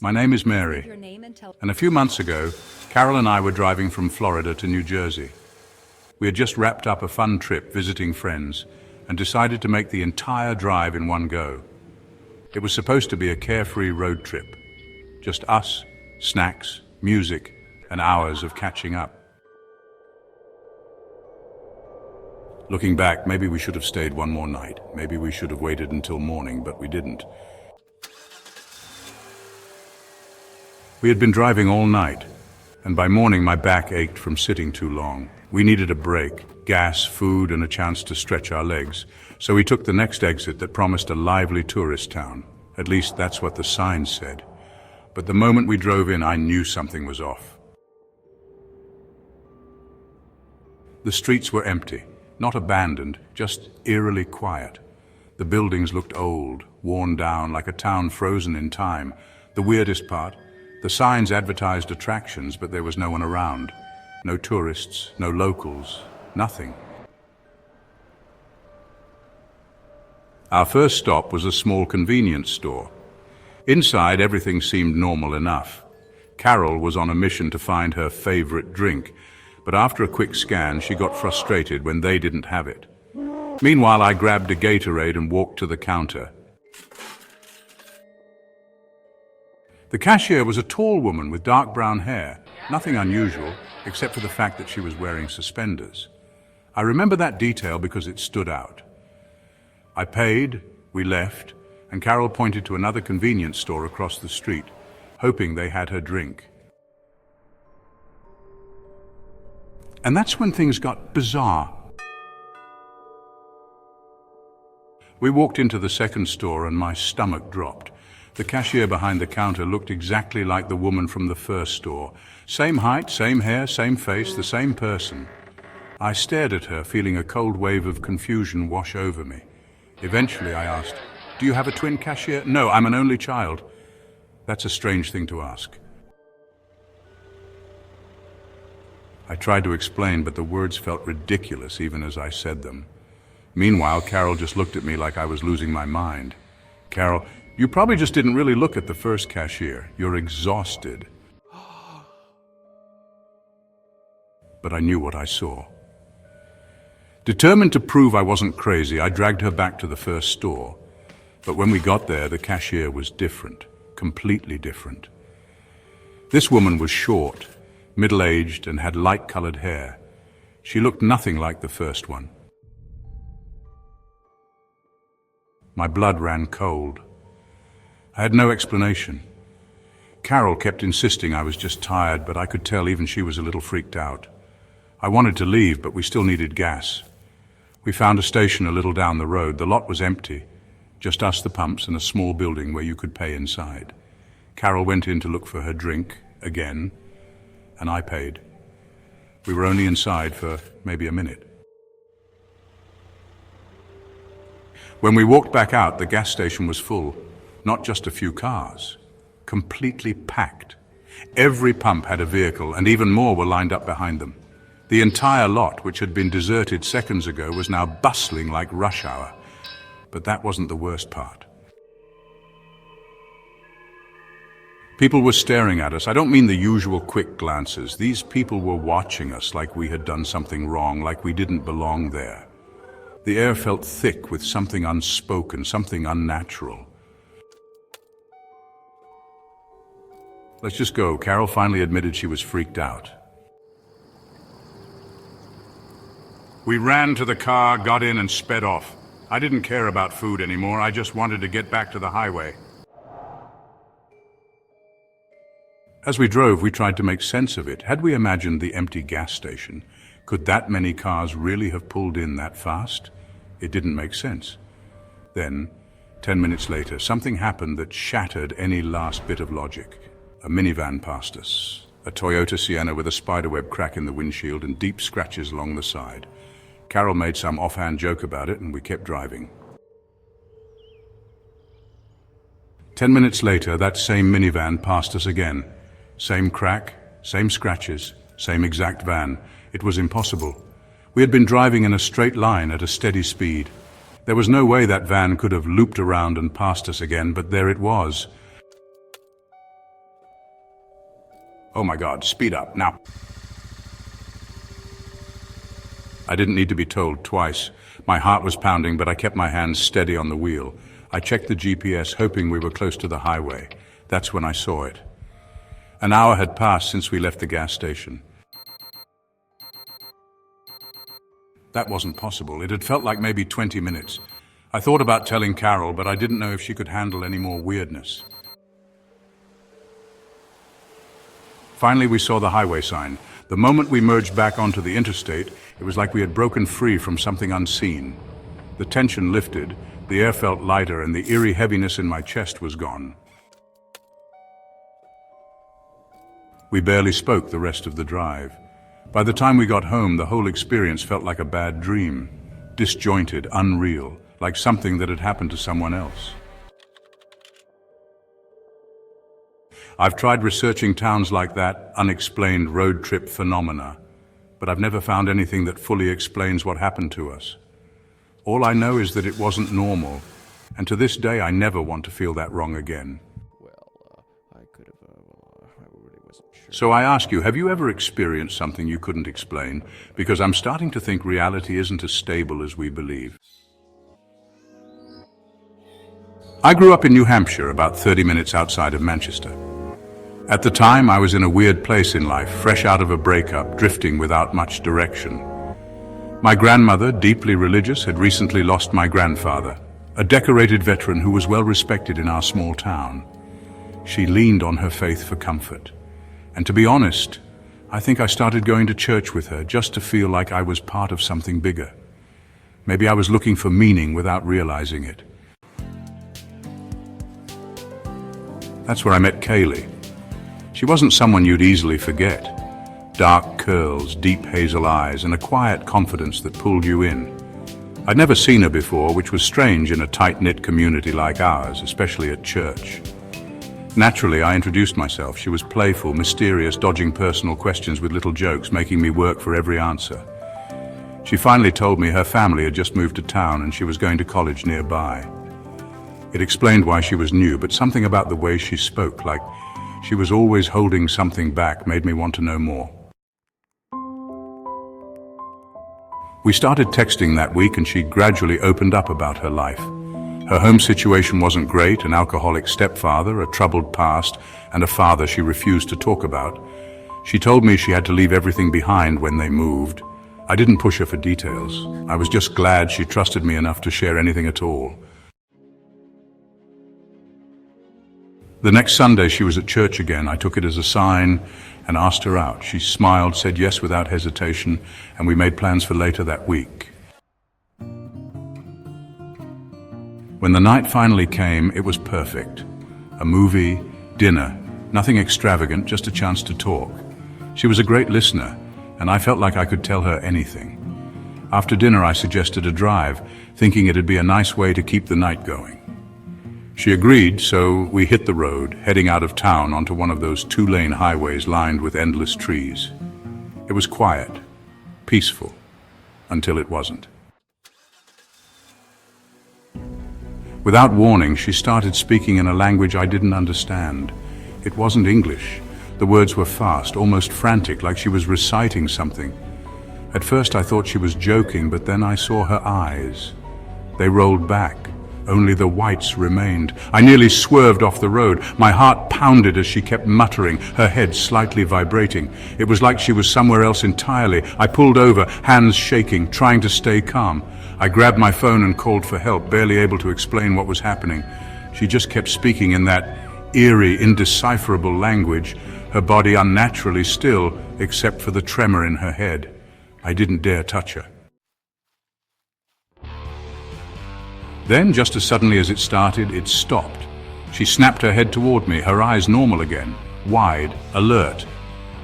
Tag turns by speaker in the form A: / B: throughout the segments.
A: My name is Mary, and a few months ago, Carol and I were driving from Florida to New Jersey. We had just wrapped up a fun trip visiting friends and decided to make the entire drive in one go. It was supposed to be a carefree road trip, just us, snacks, music, and hours of catching up. Looking back, maybe we should have stayed one more night. Maybe we should have waited until morning, but we didn't. We had been driving all night, and by morning my back ached from sitting too long. We needed a break, gas, food, and a chance to stretch our legs, so we took the next exit that promised a lively tourist town. At least that's what the sign said. But the moment we drove in, I knew something was off. The streets were empty, not abandoned, just eerily quiet. The buildings looked old, worn down, like a town frozen in time. The weirdest part, the signs advertised attractions, but there was no one around. No tourists, no locals, nothing. Our first stop was a small convenience store. Inside, everything seemed normal enough. Carol was on a mission to find her favorite drink, but after a quick scan, she got frustrated when they didn't have it. Meanwhile, I grabbed a Gatorade and walked to the counter. The cashier was a tall woman with dark brown hair, nothing unusual, except for the fact that she was wearing suspenders. I remember that detail because it stood out. I paid, we left, and Carol pointed to another convenience store across the street, hoping they had her drink. And that's when things got bizarre. We walked into the second store and my stomach dropped. The cashier behind the counter looked exactly like the woman from the first store. Same height, same hair, same face, the same person. I stared at her, feeling a cold wave of confusion wash over me. Eventually I asked, "Do you have a twin cashier?" "No, I'm an only child." That's a strange thing to ask. I tried to explain, but the words felt ridiculous even as I said them. Meanwhile, Carol just looked at me like I was losing my mind. "Carol, you probably just didn't really look at the first cashier. You're exhausted." But I knew what I saw. Determined to prove I wasn't crazy, I dragged her back to the first store. But when we got there, the cashier was different, completely different. This woman was short, middle-aged, and had light-colored hair. She looked nothing like the first one. My blood ran cold. I had no explanation. Carol kept insisting I was just tired, but I could tell even she was a little freaked out. I wanted to leave, but we still needed gas. We found a station a little down the road. The lot was empty, just us, the pumps, and a small building where you could pay inside. Carol went in to look for her drink, again, and I paid. We were only inside for maybe a minute. When we walked back out, the gas station was full. Not just a few cars, completely packed. Every pump had a vehicle, and even more were lined up behind them. The entire lot, which had been deserted seconds ago, was now bustling like rush hour. But that wasn't the worst part. People were staring at us. I don't mean the usual quick glances. These people were watching us like we had done something wrong, like we didn't belong there. The air felt thick with something unspoken, something unnatural. "Let's just go." Carol finally admitted she was freaked out. We ran to the car, got in, and sped off. I didn't care about food anymore. I just wanted to get back to the highway. As we drove, we tried to make sense of it. Had we imagined the empty gas station? Could that many cars really have pulled in that fast? It didn't make sense. Then, 10 minutes later, something happened that shattered any last bit of logic. A minivan passed us, a Toyota Sienna with a spiderweb crack in the windshield and deep scratches along the side. Carol made some offhand joke about it, and we kept driving. 10 minutes later, that same minivan passed us again. Same crack, same scratches, same exact van. It was impossible. We had been driving in a straight line at a steady speed. There was no way that van could have looped around and passed us again, but there it was. Oh my God, speed up, now. I didn't need to be told twice. My heart was pounding, but I kept my hands steady on the wheel. I checked the GPS, hoping we were close to the highway. That's when I saw it. An hour had passed since we left the gas station. That wasn't possible. It had felt like maybe 20 minutes. I thought about telling Carol, but I didn't know if she could handle any more weirdness. Finally, we saw the highway sign. The moment we merged back onto the interstate, it was like we had broken free from something unseen. The tension lifted, the air felt lighter, and the eerie heaviness in my chest was gone. We barely spoke the rest of the drive. By the time we got home, the whole experience felt like a bad dream, disjointed, unreal, like something that had happened to someone else. I've tried researching towns like that, unexplained road trip phenomena, but I've never found anything that fully explains what happened to us. All I know is that it wasn't normal, and to this day I never want to feel that wrong again. So I ask you, have you ever experienced something you couldn't explain? Because I'm starting to think reality isn't as stable as we believe. I grew up in New Hampshire, about 30 minutes outside of Manchester. At the time, I was in a weird place in life, fresh out of a breakup, drifting without much direction. My grandmother, deeply religious, had recently lost my grandfather, a decorated veteran who was well respected in our small town. She leaned on her faith for comfort. And to be honest, I think I started going to church with her just to feel like I was part of something bigger. Maybe I was looking for meaning without realizing it. That's where I met Kaylee. She wasn't someone you'd easily forget. Dark curls, deep hazel eyes, and a quiet confidence that pulled you in. I'd never seen her before, which was strange in a tight-knit community like ours, especially at church. Naturally, I introduced myself. She was playful, mysterious, dodging personal questions with little jokes, making me work for every answer. She finally told me her family had just moved to town and she was going to college nearby. It explained why she was new, but something about the way she spoke, like she was always holding something back, made me want to know more. We started texting that week and she gradually opened up about her life. Her home situation wasn't great, an alcoholic stepfather, a troubled past, and a father she refused to talk about. She told me she had to leave everything behind when they moved. I didn't push her for details. I was just glad she trusted me enough to share anything at all. The next Sunday she was at church again. I took it as a sign and asked her out. She smiled, said yes without hesitation, and we made plans for later that week. When the night finally came, it was perfect. A movie, dinner, nothing extravagant, just a chance to talk. She was a great listener, and I felt like I could tell her anything. After dinner, I suggested a drive, thinking it'd be a nice way to keep the night going. She agreed, so we hit the road, heading out of town onto one of those two-lane highways lined with endless trees. It was quiet, peaceful, until it wasn't. Without warning, she started speaking in a language I didn't understand. It wasn't English. The words were fast, almost frantic, like she was reciting something. At first I thought she was joking, but then I saw her eyes. They rolled back. Only the whites remained. I nearly swerved off the road. My heart pounded as she kept muttering, her head slightly vibrating. It was like she was somewhere else entirely. I pulled over, hands shaking, trying to stay calm. I grabbed my phone and called for help, barely able to explain what was happening. She just kept speaking in that eerie, indecipherable language, her body unnaturally still, except for the tremor in her head. I didn't dare touch her. Then, just as suddenly as it started, it stopped. She snapped her head toward me, her eyes normal again, wide, alert,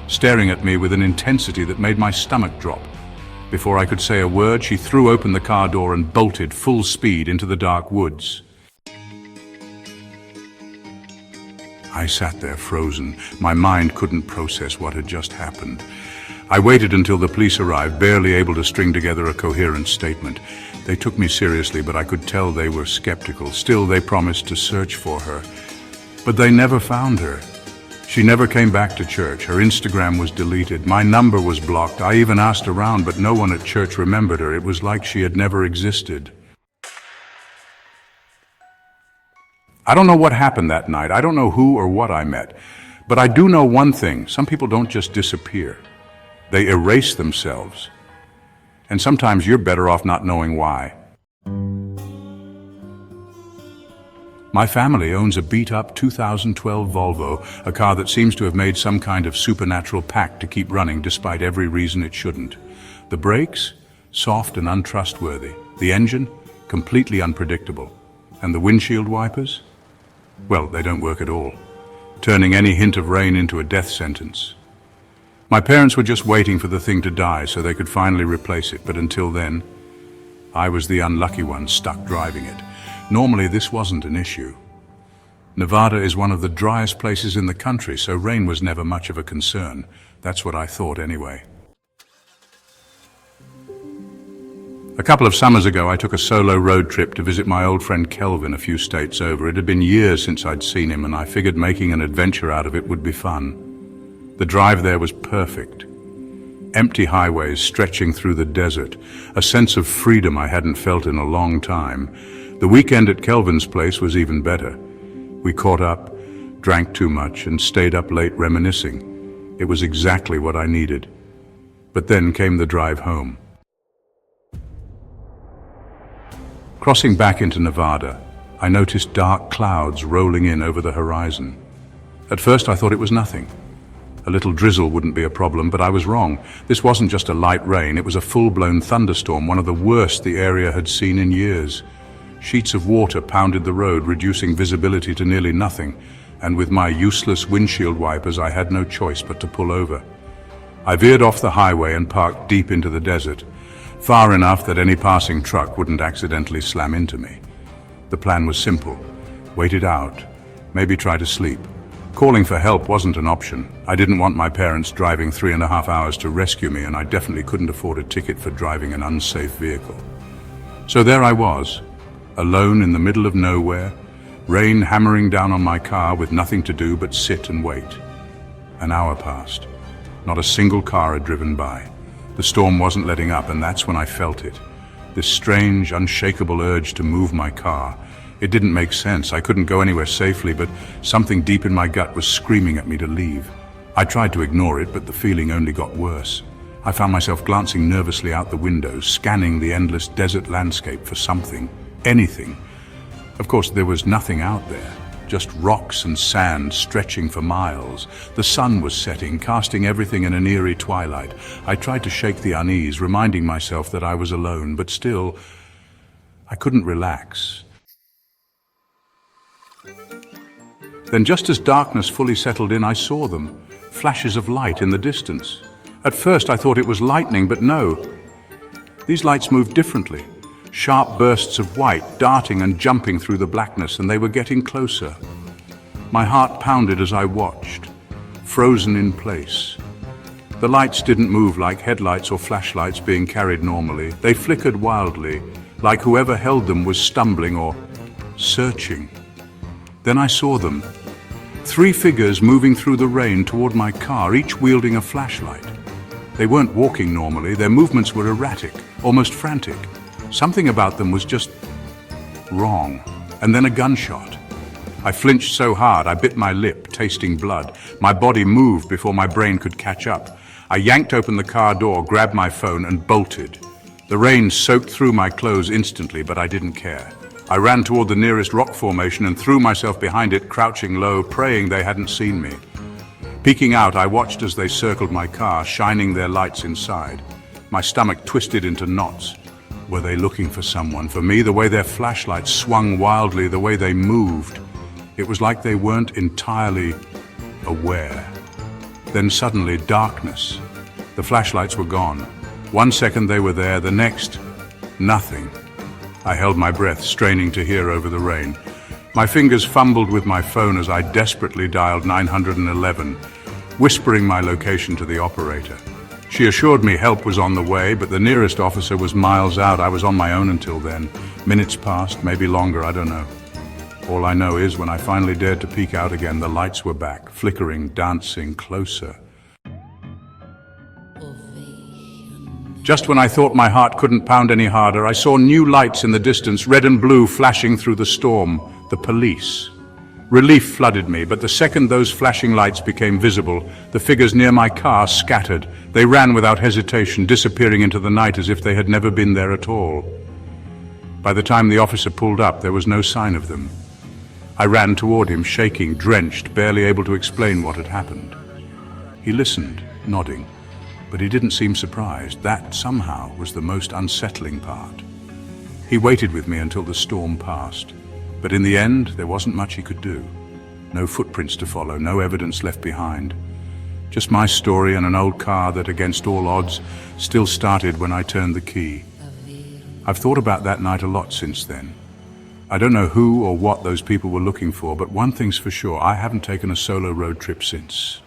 A: staring at me with an intensity that made my stomach drop. Before I could say a word, she threw open the car door and bolted full speed into the dark woods. I sat there frozen. My mind couldn't process what had just happened. I waited until the police arrived, barely able to string together a coherent statement. They took me seriously, but I could tell they were skeptical. Still, they promised to search for her. But they never found her. She never came back to church. Her Instagram was deleted. My number was blocked. I even asked around, but no one at church remembered her. It was like she had never existed. I don't know what happened that night. I don't know who or what I met. But I do know one thing. Some people don't just disappear. They erase themselves. And sometimes you're better off not knowing why. My family owns a beat-up 2012 Volvo, a car that seems to have made some kind of supernatural pact to keep running despite every reason it shouldn't. The brakes? Soft and untrustworthy. The engine? Completely unpredictable. And the windshield wipers? Well, they don't work at all, turning any hint of rain into a death sentence. My parents were just waiting for the thing to die so they could finally replace it, but until then, I was the unlucky one stuck driving it. Normally, this wasn't an issue. Nevada is one of the driest places in the country, so rain was never much of a concern. That's what I thought anyway. A couple of summers ago, I took a solo road trip to visit my old friend Kelvin a few states over. It had been years since I'd seen him, and I figured making an adventure out of it would be fun. The drive there was perfect. Empty highways stretching through the desert, a sense of freedom I hadn't felt in a long time. The weekend at Kelvin's place was even better. We caught up, drank too much, and stayed up late reminiscing. It was exactly what I needed. But then came the drive home. Crossing back into Nevada, I noticed dark clouds rolling in over the horizon. At first I thought it was nothing. A little drizzle wouldn't be a problem, but I was wrong. This wasn't just a light rain, it was a full-blown thunderstorm, one of the worst the area had seen in years. Sheets of water pounded the road, reducing visibility to nearly nothing, and with my useless windshield wipers I had no choice but to pull over. I veered off the highway and parked deep into the desert, far enough that any passing truck wouldn't accidentally slam into me. The plan was simple. Wait it out. Maybe try to sleep. Calling for help wasn't an option. I didn't want my parents driving 3.5 hours to rescue me, and I definitely couldn't afford a ticket for driving an unsafe vehicle. So there I was, alone in the middle of nowhere, rain hammering down on my car with nothing to do but sit and wait. An hour passed. Not a single car had driven by. The storm wasn't letting up, and that's when I felt it. This strange, unshakable urge to move my car. It didn't make sense. I couldn't go anywhere safely, but something deep in my gut was screaming at me to leave. I tried to ignore it, but the feeling only got worse. I found myself glancing nervously out the window, scanning the endless desert landscape for something, anything. Of course, there was nothing out there, just rocks and sand stretching for miles. The sun was setting, casting everything in an eerie twilight. I tried to shake the unease, reminding myself that I was alone, but still, I couldn't relax. Then just as darkness fully settled in, I saw them, flashes of light in the distance. At first I thought it was lightning, but no. These lights moved differently. Sharp bursts of white, darting and jumping through the blackness, and they were getting closer. My heart pounded as I watched, frozen in place. The lights didn't move like headlights or flashlights being carried normally. They flickered wildly, like whoever held them was stumbling or searching. Then I saw them. 3 figures moving through the rain toward my car, each wielding a flashlight. They weren't walking normally. Their movements were erratic, almost frantic. Something about them was just wrong. And then a gunshot. I flinched so hard I bit my lip, tasting blood. My body moved before my brain could catch up. I yanked open the car door, grabbed my phone, and bolted. The rain soaked through my clothes instantly, but I didn't care. I ran toward the nearest rock formation and threw myself behind it, crouching low, praying they hadn't seen me. Peeking out, I watched as they circled my car, shining their lights inside. My stomach twisted into knots. Were they looking for someone? For me, the way their flashlights swung wildly, the way they moved. It was like they weren't entirely aware. Then suddenly, darkness. The flashlights were gone. 1 second they were there, the next, nothing. I held my breath, straining to hear over the rain. My fingers fumbled with my phone as I desperately dialed 911, whispering my location to the operator. She assured me help was on the way, but the nearest officer was miles out. I was on my own until then. Minutes passed, maybe longer, I don't know. All I know is when I finally dared to peek out again, the lights were back, flickering, dancing closer. Just when I thought my heart couldn't pound any harder, I saw new lights in the distance, red and blue flashing through the storm. The police. Relief flooded me, but the second those flashing lights became visible, the figures near my car scattered. They ran without hesitation, disappearing into the night as if they had never been there at all. By the time the officer pulled up, there was no sign of them. I ran toward him, shaking, drenched, barely able to explain what had happened. He listened, nodding, but he didn't seem surprised. That, somehow, was the most unsettling part. He waited with me until the storm passed, but in the end, there wasn't much he could do. No footprints to follow, no evidence left behind. Just my story and an old car that, against all odds, still started when I turned the key. I've thought about that night a lot since then. I don't know who or what those people were looking for, but one thing's for sure, I haven't taken a solo road trip since.